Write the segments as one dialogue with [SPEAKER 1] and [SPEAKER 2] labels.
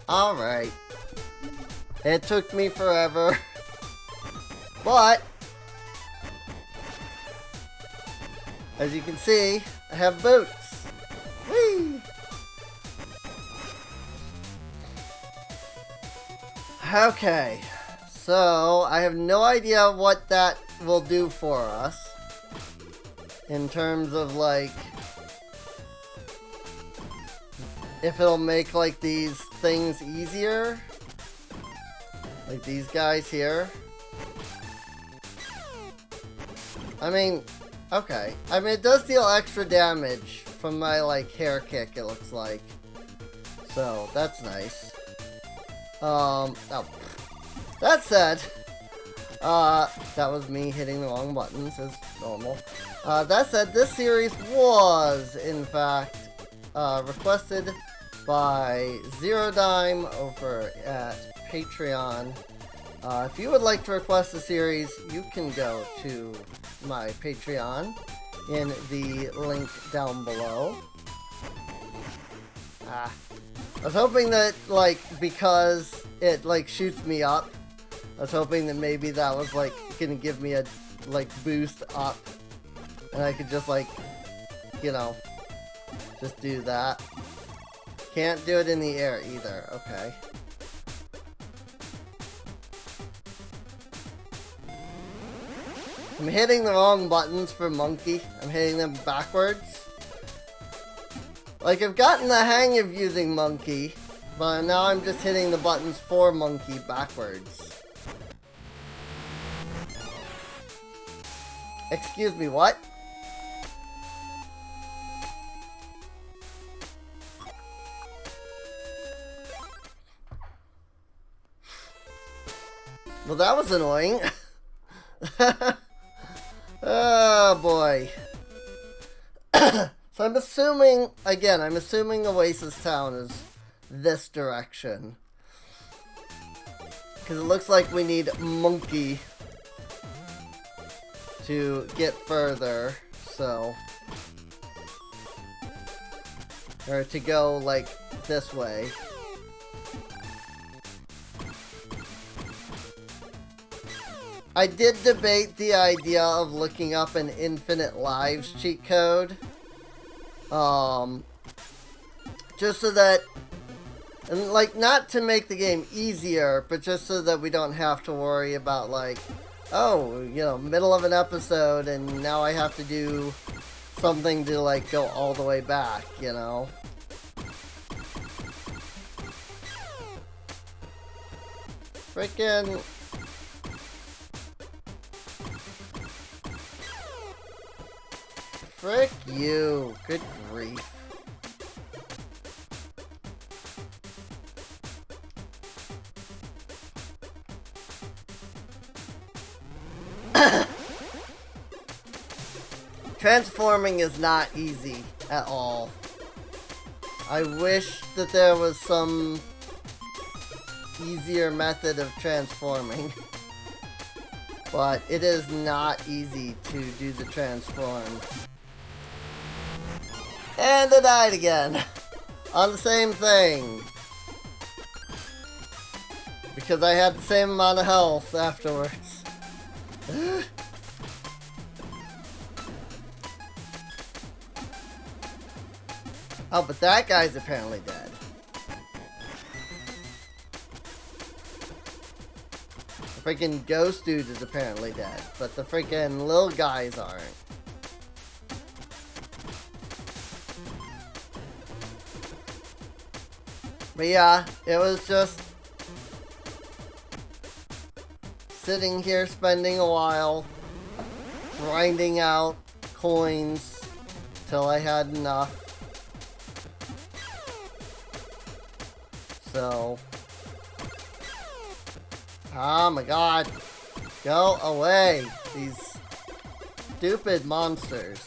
[SPEAKER 1] Alright. It took me forever. But, as you can see, I have boots. Whee! Okay. So, I have no idea what that will do for us. In terms of, like, if it'll make, like, these things easier. Like these guys here. I mean, okay. I mean, it does deal extra damage from my, like, hair kick, it looks like. So, that's nice. Oh. That said, that was me hitting the wrong buttons, as normal. That said, this series was, in fact, requested by Zero Dime over at Patreon. If you would like to request a series, you can go to my Patreon in the link down below. I was hoping that, like, because it, like, shoots me up, I was hoping that maybe that was, like, gonna give me a, like, boost up, and I could just, like, you know, just do that. Can't do it in the air either, okay. I'm hitting the wrong buttons for monkey. I'm hitting them backwards. Like, I've gotten the hang of using monkey, but now I'm just hitting the buttons for monkey backwards. Excuse me, what? Well, that was annoying. Oh, boy. So I'm assuming, again, I'm assuming Oasis Town is this direction. Because it looks like we need monkey to get further, so. Or to go, like, this way. I did debate the idea of looking up an infinite lives cheat code. Just so that, and like, not to make the game easier, but just so that we don't have to worry about, like, oh, you know, middle of an episode and now I have to do something to, like, go all the way back, you know? Frickin'. Frick you. Good grief. Transforming is not easy at all. I wish that there was some easier method of transforming. But it is not easy to do the transform. And I died again. On the same thing. Because I had the same amount of health afterwards. Oh, but that guy's apparently dead. The freaking ghost dude is apparently dead, but the freaking little guys aren't. But yeah, it was just sitting here spending a while, grinding out coins till I had enough. So, oh my god, go away, these stupid monsters.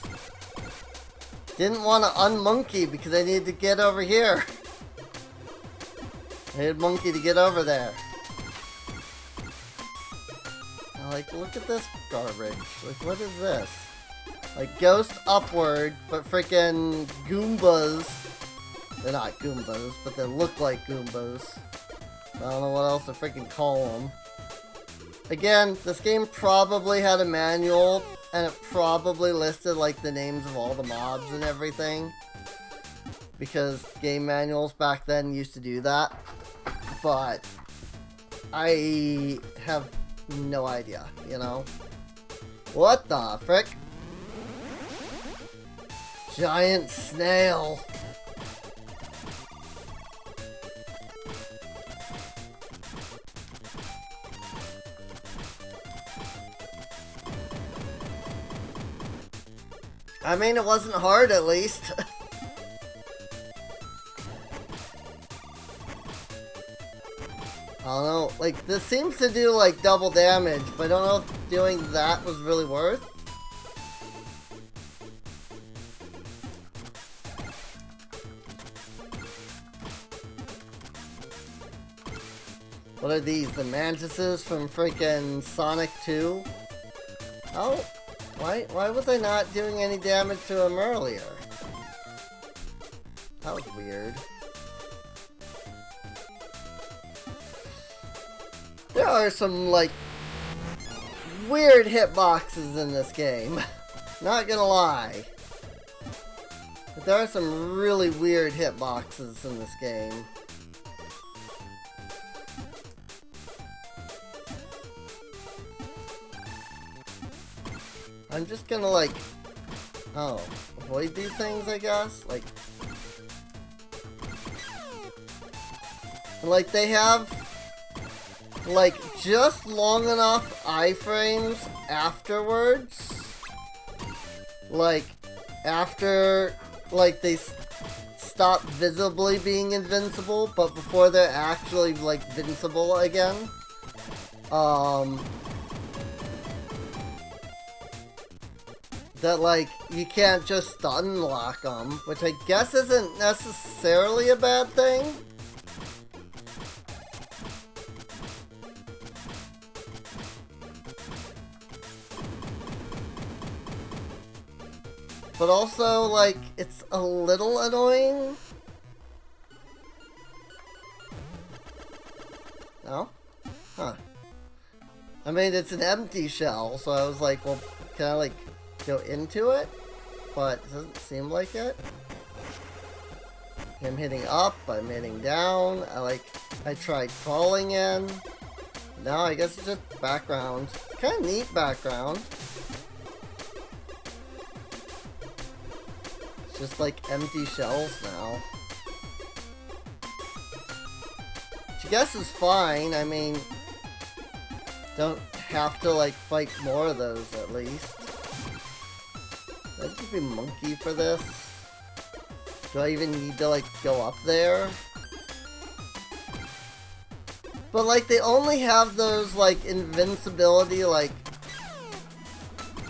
[SPEAKER 1] Didn't want to unmonkey because I needed to get over here. I needed monkey to get over there. Like, look at this garbage. Like, what is this? Like, ghost upward, but freaking Goombas They're not Goombas, but they look like Goombas. I don't know what else to freaking call them. Again, this game probably had a manual, and it probably listed like the names of all the mobs and everything. Because game manuals back then used to do that. But I have no idea, you know? What the frick? Giant snail. I mean, it wasn't hard at least. I don't know, like, this seems to do, like, double damage, but I don't know if doing that was really worth. What are these, the mantises from freaking Sonic 2? Oh, why was I not doing any damage to him earlier? That was weird. There are some, like, weird hitboxes in this game. Not gonna lie. But there are some really weird hitboxes in this game. I'm just gonna, like, oh, avoid these things, I guess? Like, they have, like, just long enough iframes afterwards. Like, after, like, they stop visibly being invincible, but before they're actually, like, vincible again. That, like, you can't just stun lock them, which I guess isn't necessarily a bad thing. But also, like, it's a little annoying. No? Huh. I mean, it's an empty shell, so I was like, well, can I, like, go into it? But it doesn't seem like it. I'm hitting up, I'm hitting down, I tried crawling in. Now I guess it's just background. Kind of neat background. It's just like empty shells now. Which I guess is fine, I mean, don't have to like fight more of those at least. Do I just be monkey for this? Do I even need to like go up there? But like they only have those like invincibility like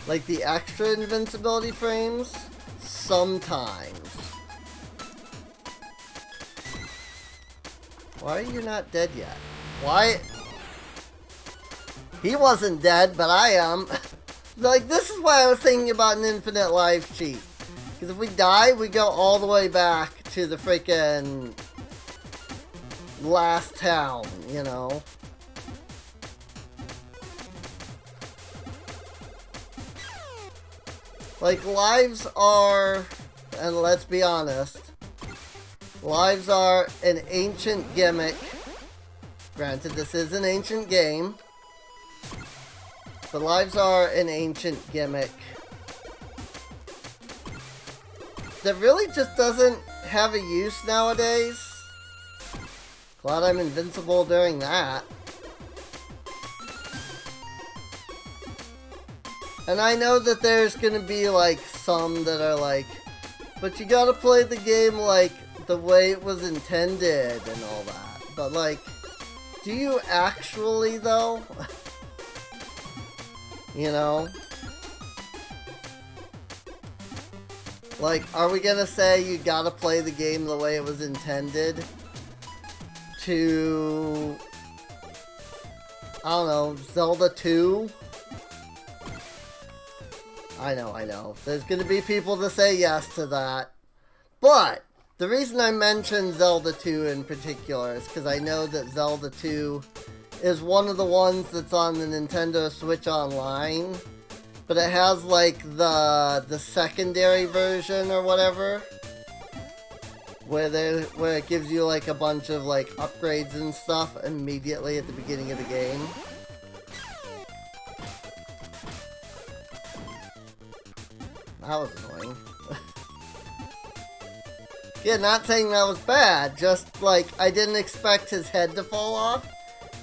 [SPEAKER 1] the extra invincibility frames sometimes. Why are you not dead yet? Why? He wasn't dead, but I am. Like, this is why I was thinking about an infinite life cheat. Because if we die, we go all the way back to the freaking last town, you know? Like, lives are, and let's be honest, lives are an ancient gimmick. Granted, this is an ancient game. But lives are an ancient gimmick that really just doesn't have a use nowadays. Glad I'm invincible during that. And I know that there's gonna be like some that are like, but you gotta play the game like the way it was intended and all that. But like, do you actually though? You know? Like, are we gonna say you gotta play the game the way it was intended to, I don't know, Zelda 2? I know. There's gonna be people that say yes to that. But, The reason I mentioned Zelda 2 in particular is because I know that Zelda 2 is one of the ones that's on the Nintendo Switch Online, but it has like the secondary version or whatever, where it gives you like a bunch of like upgrades and stuff immediately at the beginning of the game. That was annoying. Yeah, not saying that was bad, just like I didn't expect his head to fall off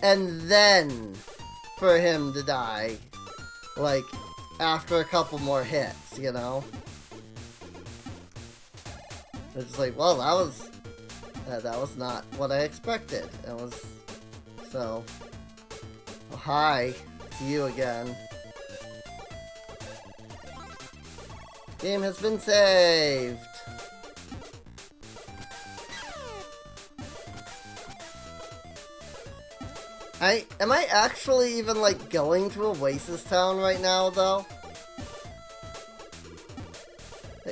[SPEAKER 1] and then for him to die, like after a couple more hits, you know? It's like, well, that was not what I expected. It was, so, oh, hi, it's you again. Game has been saved. Am I actually even, like, going to Oasis Town right now, though?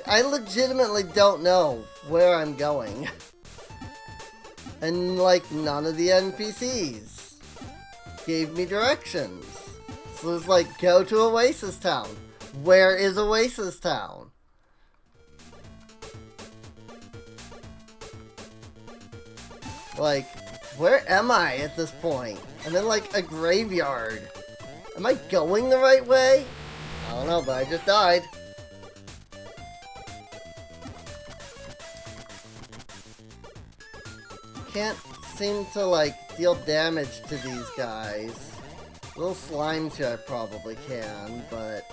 [SPEAKER 1] I legitimately don't know where I'm going. And, like, none of the NPCs gave me directions. So it's like, go to Oasis Town. Where is Oasis Town? Like, where am I at this point? I'm in like a graveyard. Am I going the right way? I don't know, but I just died. Can't seem to like deal damage to these guys. Little slimes here I probably can, but...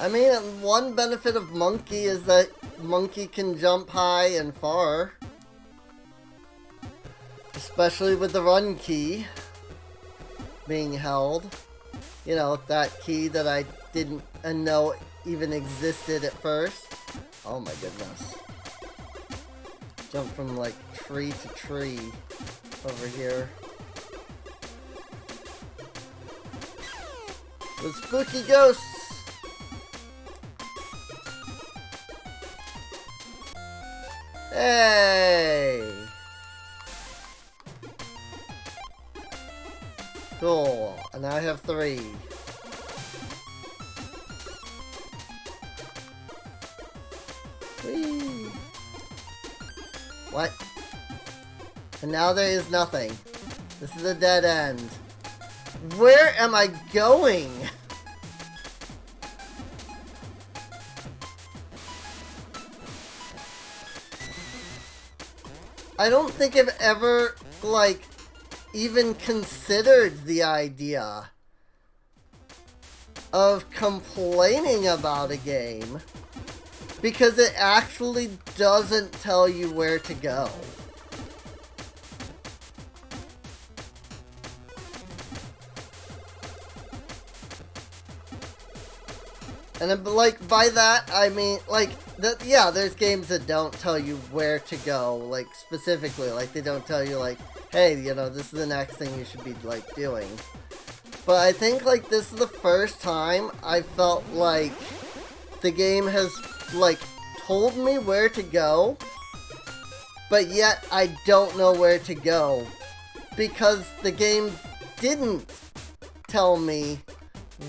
[SPEAKER 1] I mean, one benefit of Monkey is that Monkey can jump high and far. Especially with the run key being held. You know, that key that I didn't know even existed at first. Oh my goodness. Jump from like tree to tree over here. The spooky ghosts! Hey! Cool. And now I have 3. Whee! What? And now there is nothing. This is a dead end. Where am I going? I don't think I've ever, like, even considered the idea of complaining about a game because it actually doesn't tell you where to go. And like, by that, I mean, like, yeah, there's games that don't tell you where to go, like, specifically. Like, they don't tell you, like, hey, you know, this is the next thing you should be, like, doing. But I think, like, this is the first time I felt like the game has, like, told me where to go, but yet I don't know where to go. Because the game didn't tell me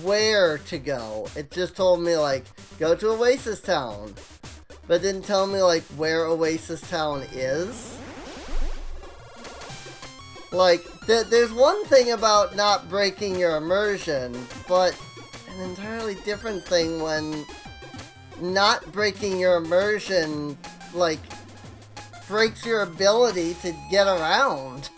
[SPEAKER 1] where to go. It just told me, like, go to Oasis Town. But it didn't tell me, like, where Oasis Town is. Like, there's one thing about not breaking your immersion, but an entirely different thing when not breaking your immersion, like, breaks your ability to get around.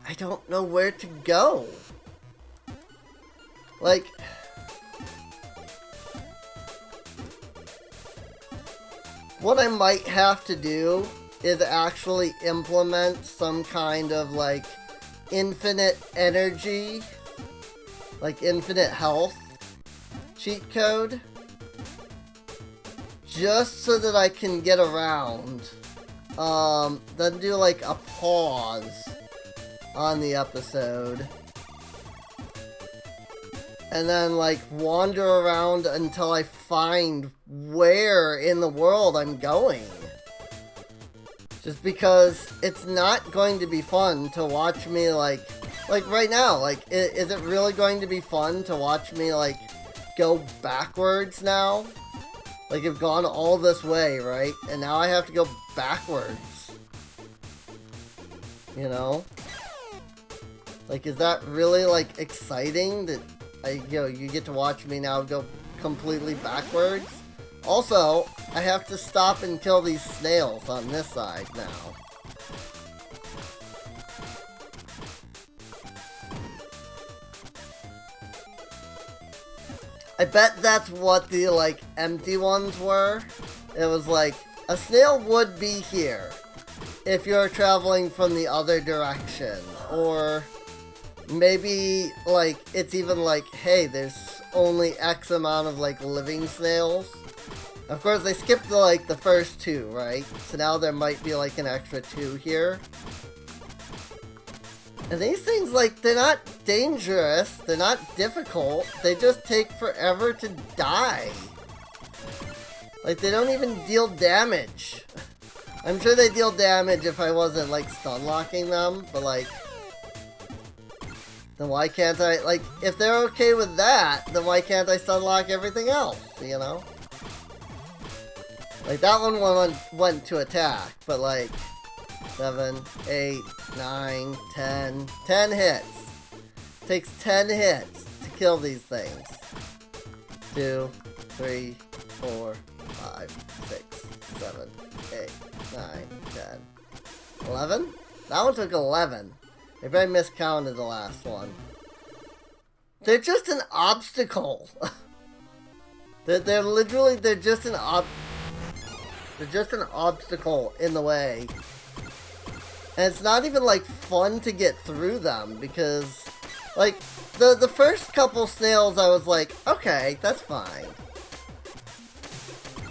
[SPEAKER 1] I don't know where to go. Like... what I might have to do is actually implement some kind of, like, infinite energy, like infinite health cheat code, just so that I can get around. Then do like a pause on the episode, and then like wander around until I find where in the world I'm going. Just because it's not going to be fun to watch me like right now, like, is it really going to be fun to watch me like go backwards now? Like, I've gone all this way, right? And now I have to go backwards. You know? Like, is that really, like, exciting that, you get to watch me now go completely backwards? Also, I have to stop and kill these snails on this side now. I bet that's what the, like, empty ones were. It was like, a snail would be here if you're traveling from the other direction. Or maybe, like, it's even like, hey, there's only X amount of, like, living snails. Of course, they skipped, the first two, right? So now there might be, like, an extra 2 here. And these things, like, they're not dangerous, they're not difficult, they just take forever to die. Like, they don't even deal damage. I'm sure they deal damage if I wasn't, like, stun locking them, but, like, then why can't I, like, if they're okay with that, then why can't I stun lock everything else, you know? Like, that one went to attack, but, like, 7, 8, 9, 10. 10 hits. Takes 10 hits to kill these things. 2, 3, 4, 5, 6, 7, 8, 9, 10. 11? That one took 11. Maybe I miscounted the last one. They're just an obstacle. they're just an obstacle in the way. And it's not even, like, fun to get through them, because, like, the first couple snails I was like, okay, that's fine.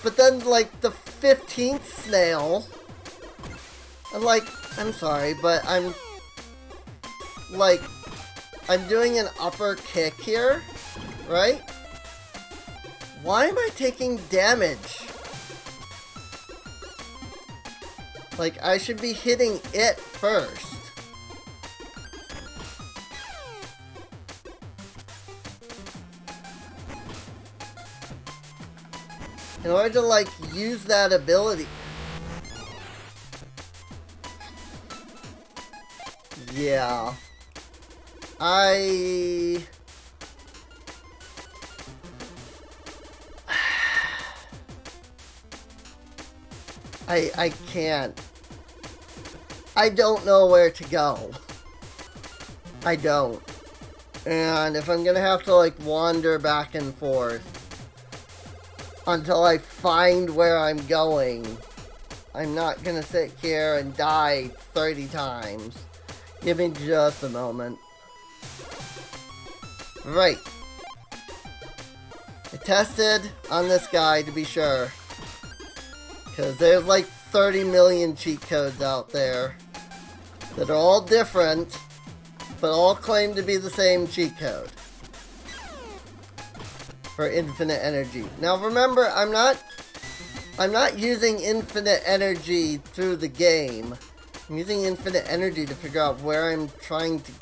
[SPEAKER 1] But then, like, the 15th snail, I'm like, I'm sorry, but I'm doing an upper kick here, right? Why am I taking damage? Like, I should be hitting it first. In order to, like, use that ability. Yeah. I can't. I don't know where to go. I don't. And if I'm gonna have to, like, wander back and forth until I find where I'm going, I'm not gonna sit here and die 30 times. Give me just a moment. Right. I tested on this guy to be sure. Because there's like 30 million cheat codes out there that are all different, but all claim to be the same cheat code for infinite energy. Now remember, I'm not using infinite energy through the game. I'm using infinite energy to figure out where I'm trying to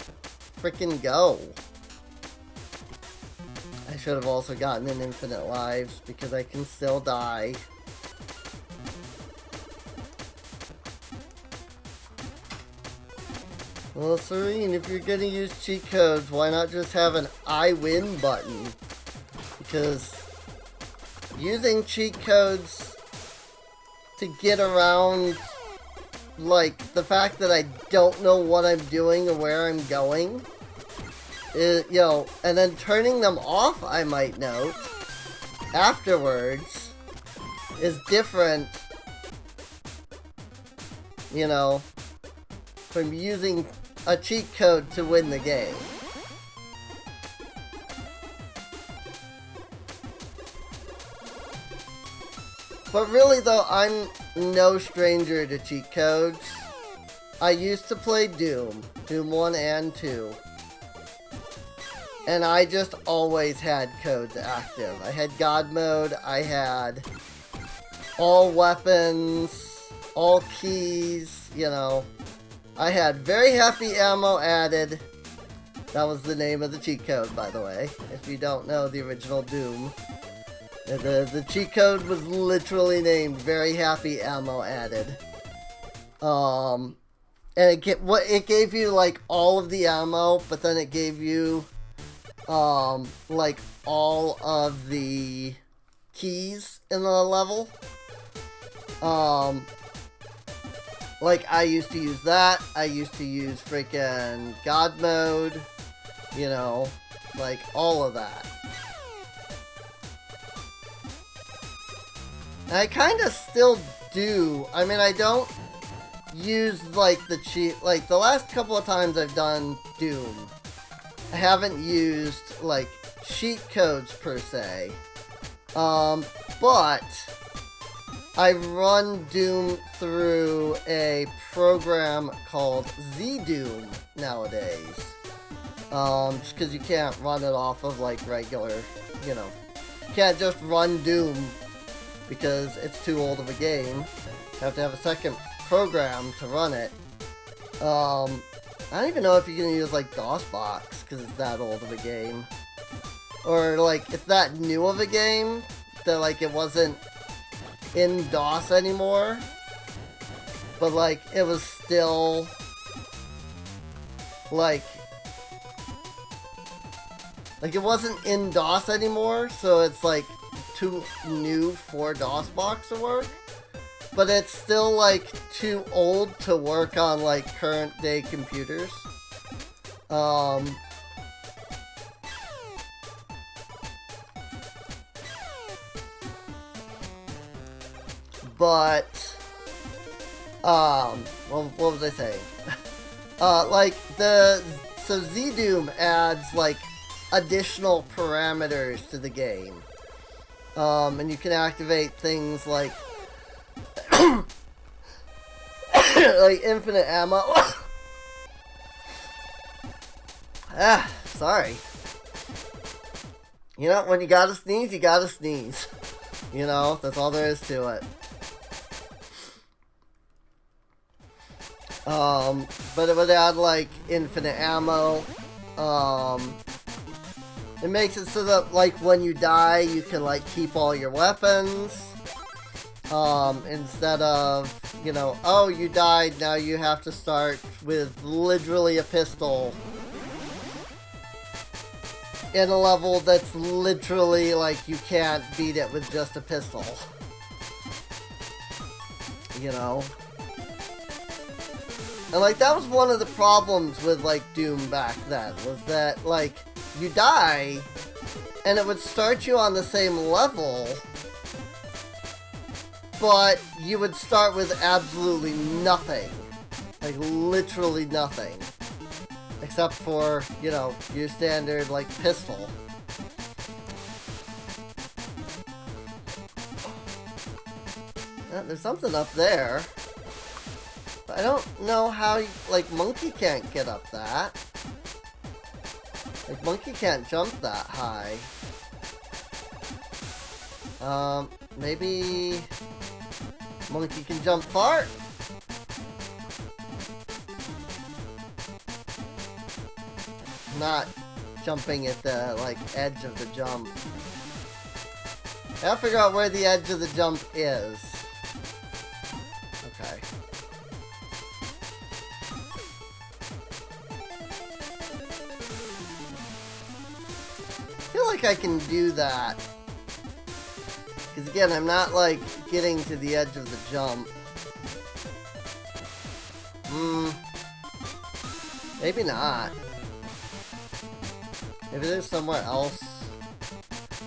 [SPEAKER 1] frickin' go. I should have also gotten an infinite lives because I can still die. Well, Serene, if you're gonna use cheat codes, why not just have an I win button? Because using cheat codes to get around, like, the fact that I don't know what I'm doing or where I'm going, is, you know, and then turning them off, I might note, afterwards, is different you know, from using a cheat code to win the game. But really though, I'm no stranger to cheat codes. I used to play Doom 1 and 2. And I just always had codes active. I had God mode, I had all weapons, all keys, you know. I had very happy ammo added. That was the name of the cheat code, by the way, if you don't know the original Doom. The cheat code was literally named Very Happy Ammo Added. And it gave you like all of the ammo, but then it gave you like all of the keys in the level. Like I used to use that. I used to use freaking God mode, you know, like all of that. And I kind of still do. I mean, I don't use, like, the cheat... Like, the last couple of times I've done Doom, I haven't used, like, cheat codes, per se. But I run Doom through a program called Z-Doom nowadays. Just because you can't run it off of, like, regular, you know. You can't just run Doom because it's too old of a game. You have to have a second program to run it. I don't even know if you can use like DOSBox because it's that old of a game. Or like it's that new of a game that like it wasn't in DOS anymore. But like it was still like it wasn't in DOS anymore, so it's like too new for DOSBox to work, but it's still like too old to work on like current day computers. But well, what was I saying? So Z-Doom adds like additional parameters to the game. And you can activate things like like infinite ammo. Sorry. You know, when you gotta sneeze, you gotta sneeze. You know, that's all there is to it. But it would add like infinite ammo. It makes it so that, like, when you die, you can, like, keep all your weapons. Instead of, you know, oh, you died, now you have to start with literally a pistol. In a level that's literally, like, you can't beat it with just a pistol. You know? And, like, that was one of the problems with, like, Doom back then, was that, like, you die, and it would start you on the same level, but you would start with absolutely nothing. Like, literally nothing. Except for, you know, your standard, like, pistol. There's something up there. But I don't know how, like, Monkey can't get up that. Like, Monkey can't jump that high. Maybe Monkey can jump far? Not jumping at the, like, edge of the jump. I gotta figure out where the edge of the jump is. Okay. I feel like I can do that. Because again, I'm not like getting to the edge of the jump. Maybe not. Maybe there's somewhere else.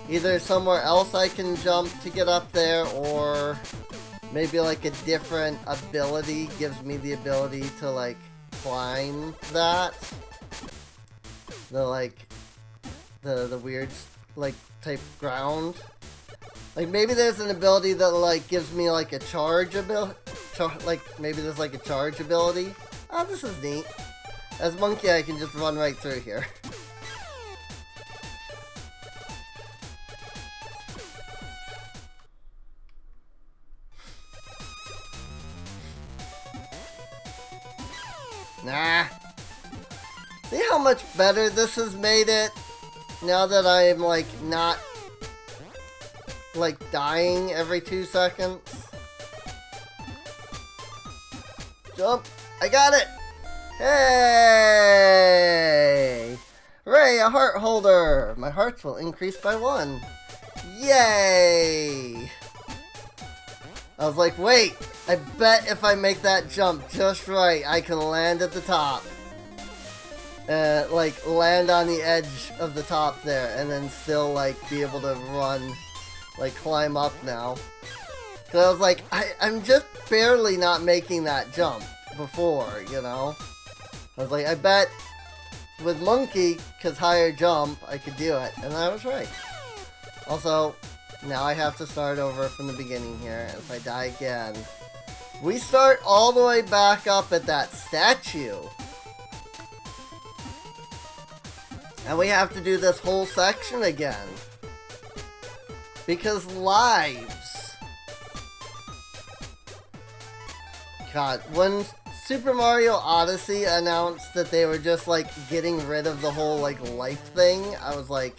[SPEAKER 1] Either somewhere else I can jump to get up there, or maybe like a different ability gives me the ability to like climb that. The like the weird like type ground. Like maybe there's an ability that like gives me like a charge ability. Like maybe there's like a charge ability. Oh, this is neat. As Monkey, I can just run right through here. Nah. See how much better this has made it? Now that I'm like not like dying every 2 seconds. Jump! I got it! Hey! Hooray, a heart holder! My hearts will increase by 1. Yay! I was like, wait, I bet if I make that jump just right, I can land at the top. Like, land on the edge of the top there, and then still, like, be able to run, like, climb up now. Because I was like, I'm just barely not making that jump before, you know? I was like, I bet with Monkey, because higher jump, I could do it. And I was right. Also, now I have to start over from the beginning here. And if I die again, we start all the way back up at that statue. And we have to do this whole section again. Because lives. God, when Super Mario Odyssey announced that they were just, like, getting rid of the whole, like, life thing, I was like,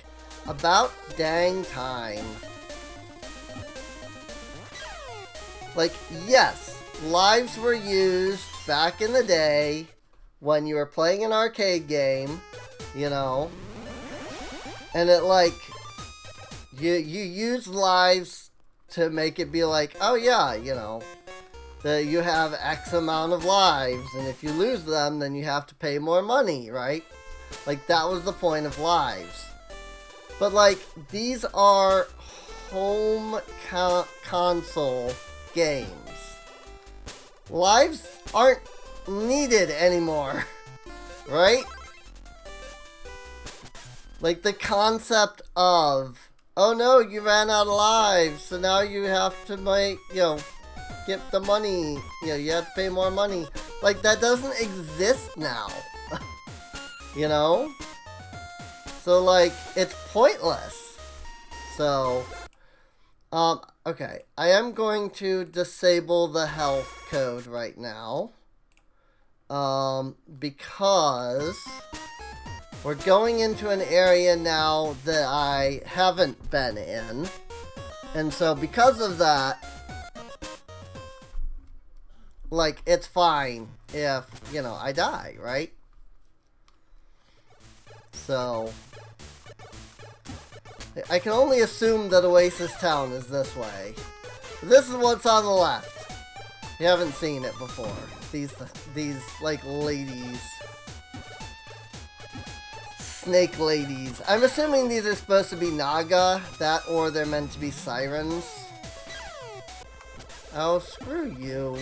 [SPEAKER 1] about dang time. Like, yes, lives were used back in the day when you were playing an arcade game, you know, and it, like, you use lives to make it be like, oh yeah, you know, that you have X amount of lives, and if you lose them, then you have to pay more money, right? Like, that was the point of lives. But, like, these are home console games. Lives aren't needed anymore, right? Like, the concept of, oh no, you ran out of lives, so now you have to make, you know, get the money, you know, you have to pay more money. Like, that doesn't exist now. You know? So, like, it's pointless. So, okay. I am going to disable the health code right now. Because we're going into an area now that I haven't been in. And so, because of that, like, it's fine if, you know, I die, right? So, I can only assume that Oasis Town is this way. This is what's on the left. You haven't seen it before. These like, ladies. Snake ladies. I'm assuming these are supposed to be Naga, that, or they're meant to be sirens. Oh, screw you.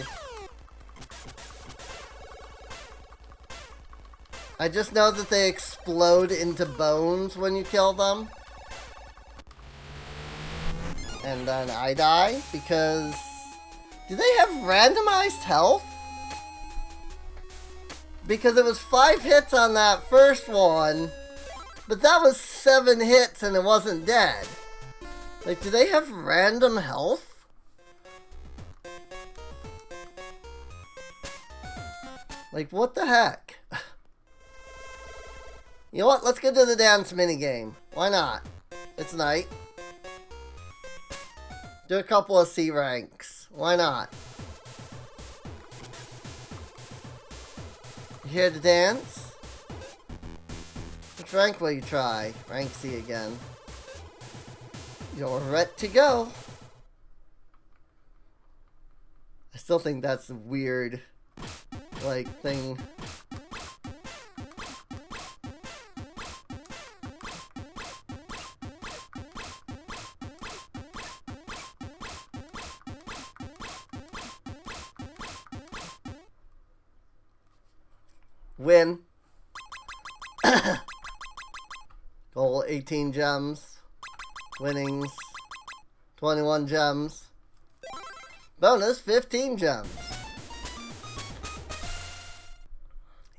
[SPEAKER 1] I just know that they explode into bones when you kill them. And then I die because... Do they have randomized health? Because it was 5 hits on that first one, but that was 7 hits and it wasn't dead. Like, do they have random health? Like, what the heck? You know what? Let's get to the dance minigame. Why not? It's night. Do a couple of C ranks. Why not? You here to dance? Which rank will you try? Rank C again. You're ready to go. I still think that's a weird, like, thing. Win. Goal 18 gems. Winnings 21 gems. Bonus 15 gems.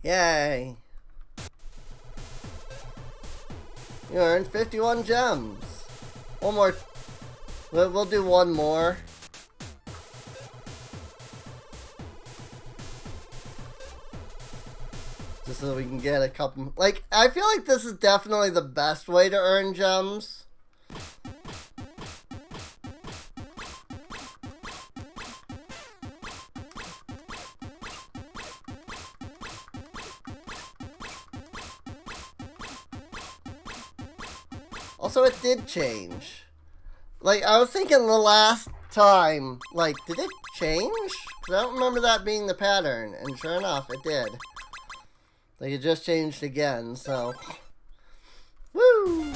[SPEAKER 1] Yay. You earned 51 gems. One more. We'll do one more. Just so we can get a couple. Like, I feel like this is definitely the best way to earn gems. Also, it did change. Like, I was thinking the last time, like, did it change? Because I don't remember that being the pattern. And sure enough, it did. Like, it just changed again, so. Woo!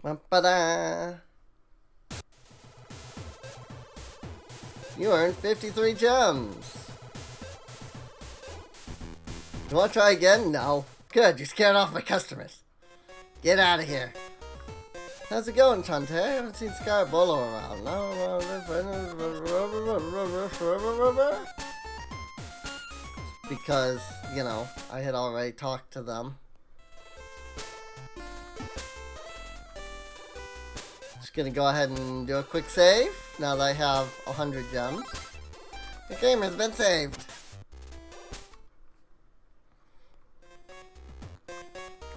[SPEAKER 1] Ba-da! You earned 53 gems. You want to try again? No. Good, you scared off my customers. Get out of here. How's it going, Shantae? I haven't seen Sky Bolo around. Because, you know, I had already talked to them. Just gonna go ahead and do a quick save now that I have 100 gems. The game has been saved.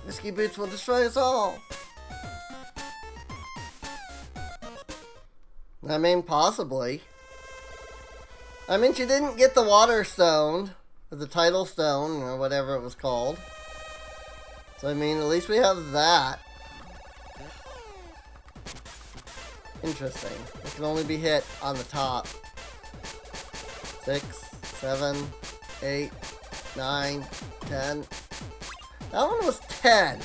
[SPEAKER 1] Risky boots will destroy us all. I mean, possibly. I mean, she didn't get the water stone, or the title stone, or whatever it was called. So, I mean, at least we have that. Interesting. It can only be hit on the top. 6, 7, 8, 9, 10. That one was 10.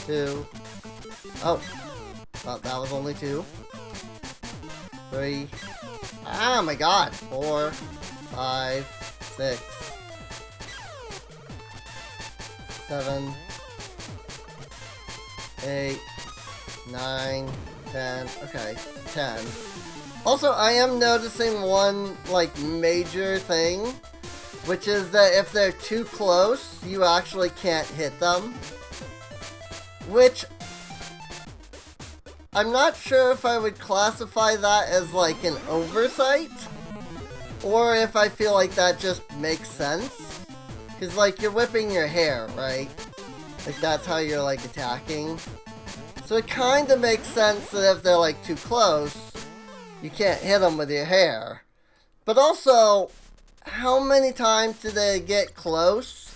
[SPEAKER 1] Two. Oh. Well, that was only 2. 3. Ah, my God. 4, 5, 6, 7, 8, 9, 10. Okay, 10. Also, I am noticing one, like, major thing, which is that if they're too close, you actually can't hit them. Which, I'm not sure if I would classify that as, like, an oversight, or if I feel like that just makes sense. Because, like, you're whipping your hair, right? Like, that's how you're, like, attacking. So it kind of makes sense that if they're, like, too close, you can't hit them with your hair. But also, how many times do they get close?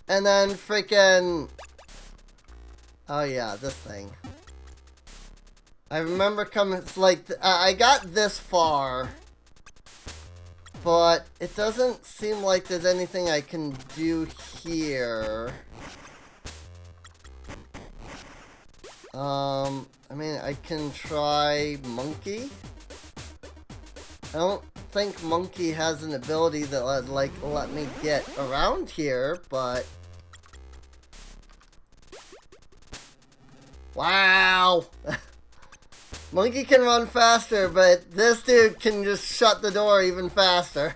[SPEAKER 1] And then freaking... Oh yeah, this thing. I remember coming... It's like, I got this far. But it doesn't seem like there's anything I can do here. I mean, I can try Monkey. I don't think Monkey has an ability that would, like, let me get around here, but... Wow! Monkey can run faster, but this dude can just shut the door even faster.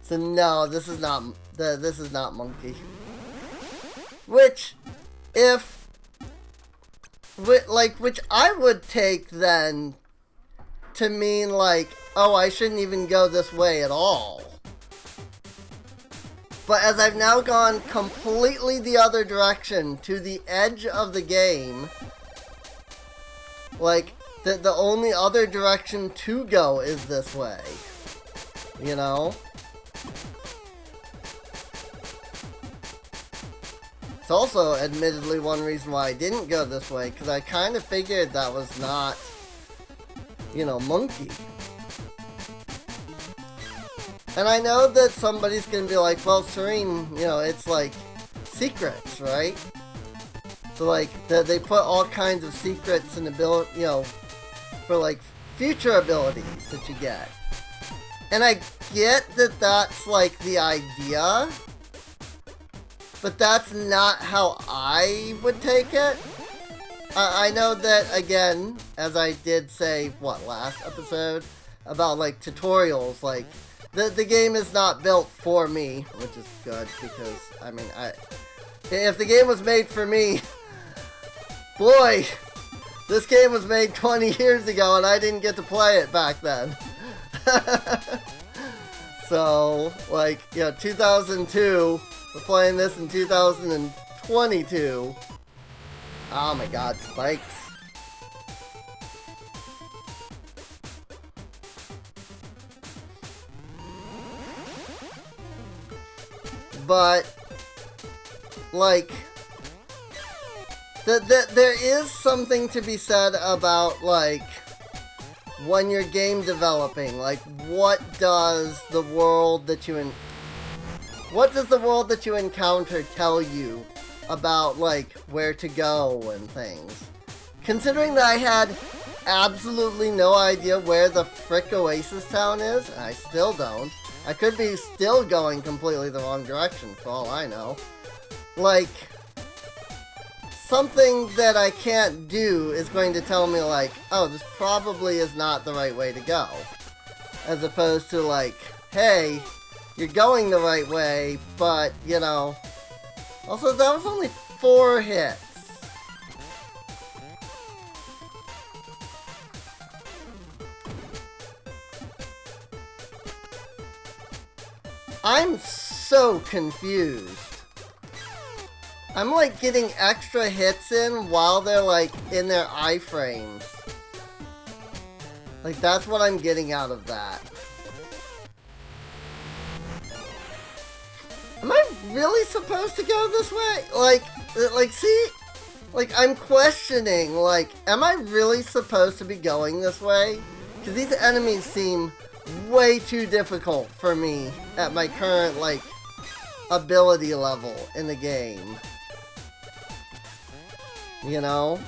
[SPEAKER 1] So no, this is not Monkey. Which, which I would take then to mean like, oh, I shouldn't even go this way at all. But as I've now gone completely the other direction to the edge of the game, like, the only other direction to go is this way. You know? It's also, admittedly, one reason why I didn't go this way, because I kind of figured that was not, you know, Monkey. And I know that somebody's going to be like, well, Serene, you know, it's like secrets, right? So, like, they put all kinds of secrets and ability, you know, for, like, future abilities that you get. And I get that that's like the idea, but that's not how I would take it. I know that, again, as I did say, last episode, about like tutorials, like the game is not built for me, which is good, because, I mean, if the game was made for me, boy, this game was made 20 years ago and I didn't get to play it back then. So, like, 2002, we're playing this in 2022. Oh my god, spikes. But, like, there is something to be said about, like, when you're game developing, like, what does the world that you encounter tell you about, like, where to go and things? Considering that I had absolutely no idea where the frick Oasis Town is, and I still don't. I could be still going completely the wrong direction, for all I know. Like, something that I can't do is going to tell me, like, oh, this probably is not the right way to go. As opposed to, like, hey, you're going the right way, but, you know... Also, that was only 4 hits. I'm so confused. I'm like getting extra hits in while they're like in their iframes. Like that's what I'm getting out of that. Am I really supposed to go this way? Like see? Like I'm questioning, like, am I really supposed to be going this way? Because these enemies seem way too difficult for me at my current, like, ability level in the game. You know?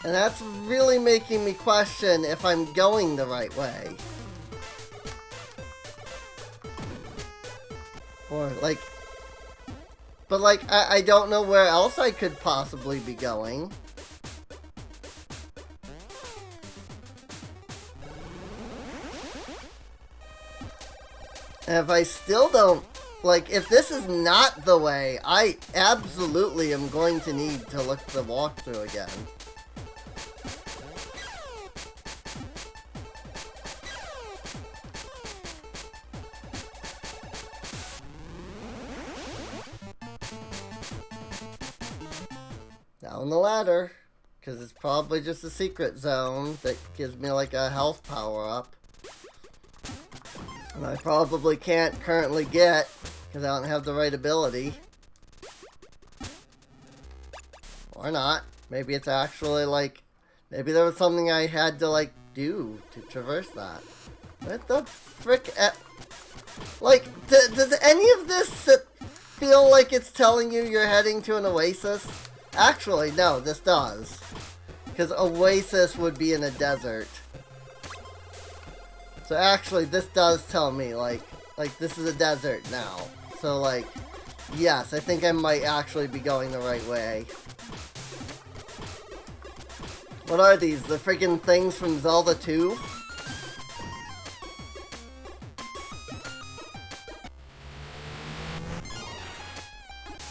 [SPEAKER 1] And that's really making me question if I'm going the right way. Or, like... But, like, I don't know where else I could possibly be going. And if I still don't... Like, if this is not the way, I absolutely am going to need to look the walkthrough again. Down the ladder, because it's probably just a secret zone that gives me like a health power up. And I probably can't currently get, because I don't have the right ability. Or not. Maybe it's actually like, maybe there was something I had to like do to traverse that. What the frick? Like, does any of this feel like it's telling you you're heading to an oasis? Actually, no, this does. Because Oasis would be in a desert. So actually, this does tell me, like this is a desert now. So, like, yes, I think I might actually be going the right way. What are these? The freaking things from Zelda 2?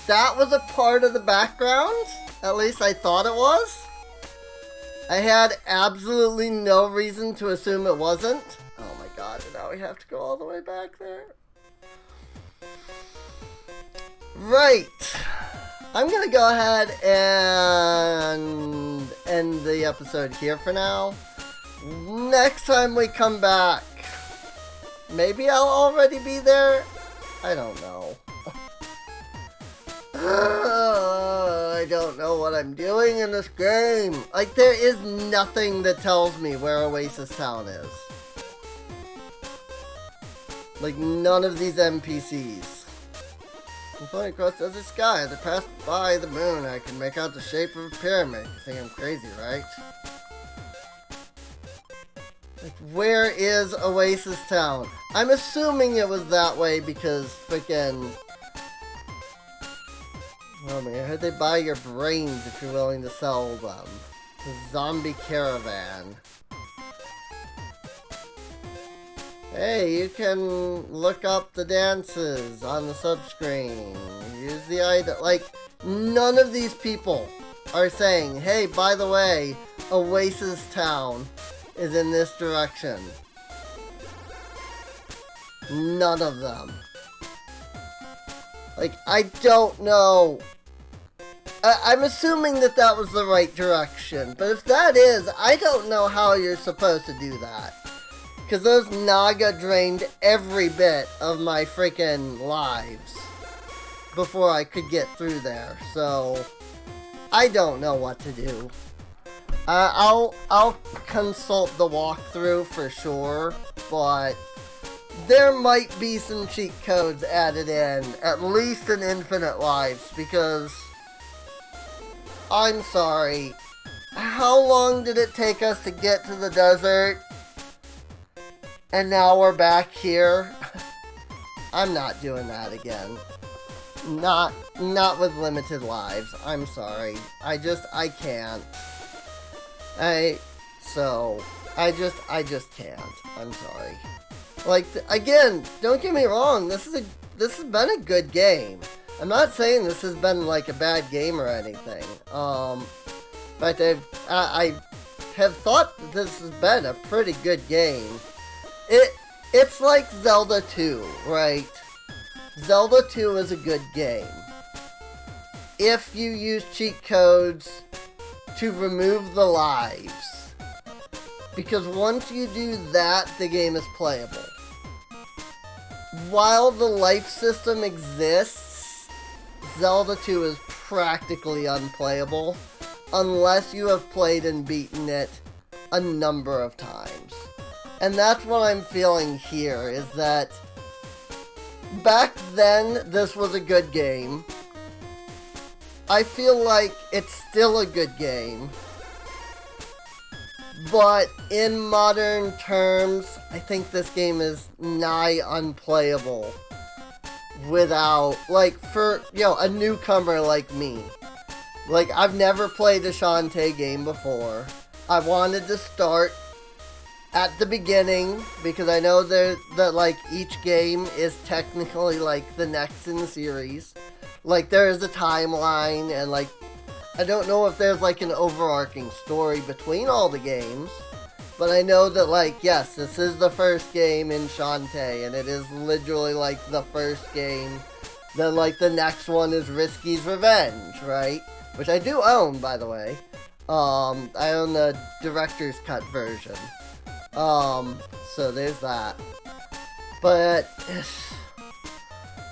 [SPEAKER 1] That was a part of the background? At least I thought it was. I had absolutely no reason to assume it wasn't. Oh my god, and now we have to go all the way back there. Right. I'm gonna go ahead and end the episode here for now. Next time we come back, maybe I'll already be there? I don't know. I don't know what I'm doing in this game. Like, there is nothing that tells me where Oasis Town is. Like, none of these NPCs. I'm floating across the desert sky. As I pass by the moon, I can make out the shape of a pyramid. You think I'm crazy, right? Like, where is Oasis Town? I'm assuming it was that way because freaking... Oh man, I heard they buy your brains if you're willing to sell them. The zombie caravan. Hey, you can look up the dances on the subscreen. Use the item. Like, none of these people are saying, hey, by the way, Oasis Town is in this direction. None of them. Like, I don't know. I'm assuming that that was the right direction. But if that is, I don't know how you're supposed to do that. Because those Naga drained every bit of my freaking lives before I could get through there. So, I don't know what to do. I'll consult the walkthrough for sure, but there might be some cheat codes added in, at least in Infinite Lives, because I'm sorry, how long did it take us to get to the desert? And now we're back here. I'm not doing that again. Not with limited lives. I'm sorry. I can't. I just can't. I'm sorry. Like, again, don't get me wrong. This has been a good game. I'm not saying this has been like a bad game or anything. But I have thought that this has been a pretty good game. It's like Zelda 2, right? Zelda 2 is a good game. If you use cheat codes to remove the lives. Because once you do that, the game is playable. While the life system exists, Zelda 2 is practically unplayable unless you have played and beaten it a number of times. And that's what I'm feeling here, is that back then, this was a good game. I feel like it's still a good game. But in modern terms, I think this game is nigh unplayable without, like, for, you know, a newcomer like me. Like, I've never played a Shantae game before. I wanted to start at the beginning, because I know that, like, each game is technically, like, the next in the series. Like, there is a timeline, and, like, I don't know if there's, like, an overarching story between all the games. But I know that, like, yes, this is the first game in Shantae, and it is literally, like, the first game. Then, like, the next one is Risky's Revenge, right? Which I do own, by the way. I own the director's cut version. So there's that. But,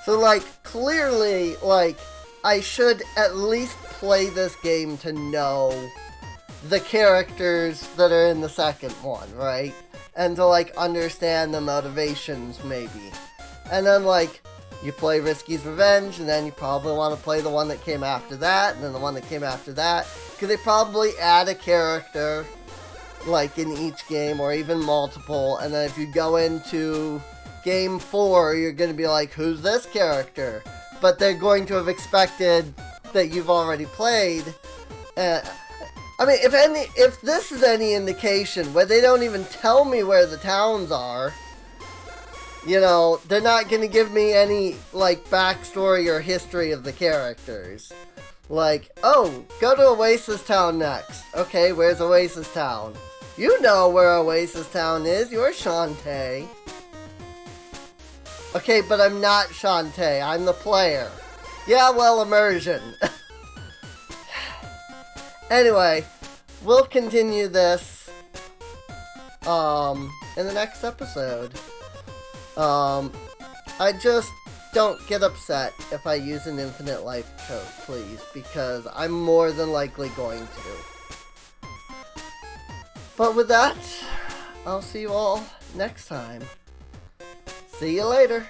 [SPEAKER 1] so, like, clearly, like, I should at least play this game to know the characters that are in the second one, right? And to, like, understand the motivations, maybe. And then, like, you play Risky's Revenge, and then you probably want to play the one that came after that, and then the one that came after that. Because they probably add a character, like, in each game, or even multiple, and then if you go into game 4, you're going to be like, who's this character? But they're going to have expected that you've already played. I mean, if this is any indication, where they don't even tell me where the towns are, you know, they're not going to give me any, like, backstory or history of the characters. Like, oh, go to Oasis Town next. Okay, where's Oasis Town? You know where Oasis Town is. You're Shantae. Okay, but I'm not Shantae. I'm the player. Yeah, well, immersion. Anyway, we'll continue this in the next episode. I just don't get upset if I use an infinite life code, please, because I'm more than likely going to. But with that, I'll see you all next time. See you later.